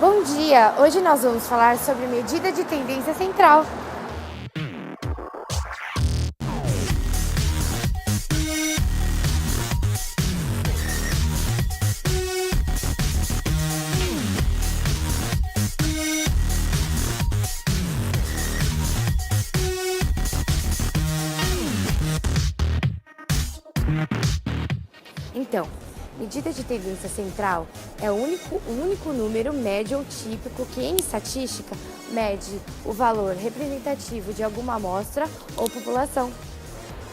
Bom dia! Hoje nós vamos falar sobre medida de tendência central. Então, medida de tendência central é o único número médio ou típico que, em estatística, mede o valor representativo de alguma amostra ou população.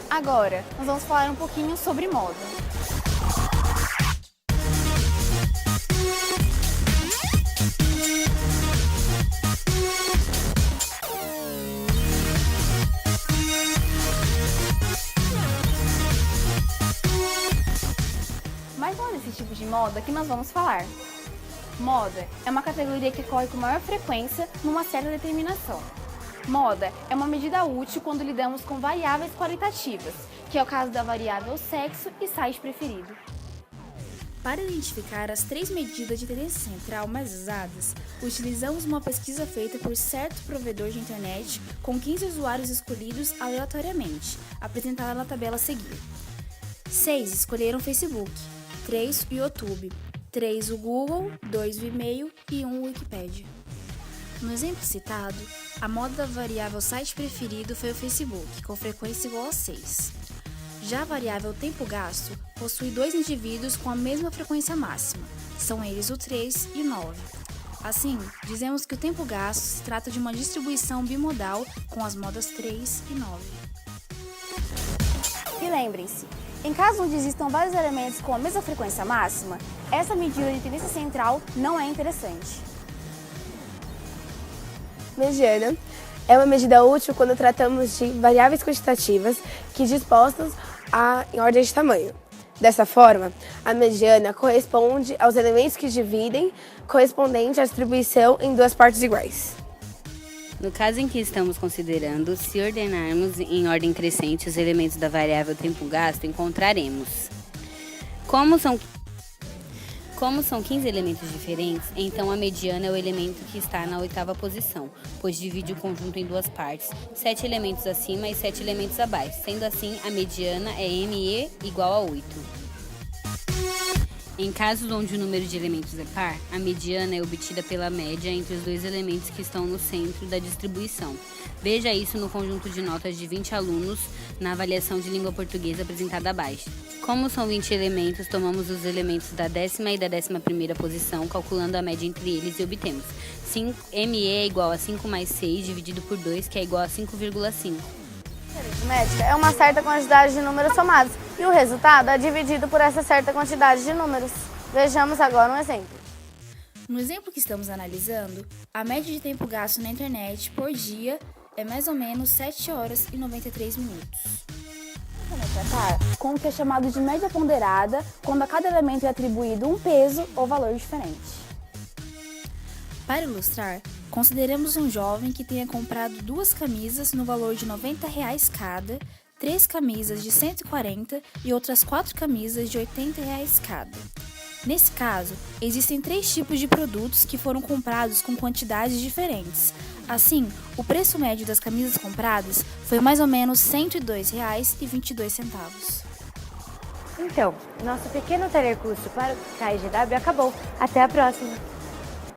Agora, nós vamos falar um pouquinho sobre moda. Mas não é desse tipo de moda que nós vamos falar. Moda é uma categoria que ocorre com maior frequência numa certa determinação. Moda é uma medida útil quando lidamos com variáveis qualitativas, que é o caso da variável sexo e site preferido. Para identificar as 3 medidas de tendência central mais usadas, utilizamos uma pesquisa feita por certo provedor de internet com 15 usuários escolhidos aleatoriamente, apresentada na tabela a seguir. 6 escolheram Facebook, 3 o YouTube, 3 o Google, 2 o e-mail e 1 o Wikipedia. No exemplo citado, a moda da variável site preferido foi o Facebook, com frequência igual a 6. Já a variável tempo gasto possui 2 indivíduos com a mesma frequência máxima, são eles o 3 e o 9. Assim, dizemos que o tempo gasto se trata de uma distribuição bimodal com as modas 3 e 9. E lembrem-se, em caso onde existam vários elementos com a mesma frequência máxima, essa medida de tendência central não é interessante. Mediana é uma medida útil quando tratamos de variáveis quantitativas que dispostas em ordem de tamanho. Dessa forma, a mediana corresponde aos elementos que dividem, correspondente à distribuição em 2 partes iguais. No caso em que estamos considerando, se ordenarmos em ordem crescente os elementos da variável tempo gasto, encontraremos. Como são 15 elementos diferentes, então a mediana é o elemento que está na 8ª posição, pois divide o conjunto em 2 partes, 7 elementos acima e 7 elementos abaixo. Sendo assim, a mediana é ME igual a 8. Em casos onde o número de elementos é par, a mediana é obtida pela média entre os 2 elementos que estão no centro da distribuição. Veja isso no conjunto de notas de 20 alunos na avaliação de língua portuguesa apresentada abaixo. Como são 20 elementos, tomamos os elementos da 10ª e da 11ª posição, calculando a média entre eles e obtemos ME é igual a 5 mais 6 dividido por 2, que é igual a 5,5. A aritmética é uma certa quantidade de números somados e o resultado é dividido por essa certa quantidade de números. Vejamos agora um exemplo. No exemplo que estamos analisando, a média de tempo gasto na internet por dia é mais ou menos 7 horas e 93 minutos. Vamos tratar com o que é chamado de média ponderada, quando a cada elemento é atribuído um peso ou valor diferente. Para ilustrar, consideremos um jovem que tenha comprado 2 camisas no valor de R$ 90 cada, 3 camisas de 140 e outras 4 camisas de R$ 80 cada. Nesse caso, existem 3 tipos de produtos que foram comprados com quantidades diferentes. Assim, o preço médio das camisas compradas foi mais ou menos R$ 102,22. Então, nosso pequeno telecurso para o KGW acabou. Até a próxima!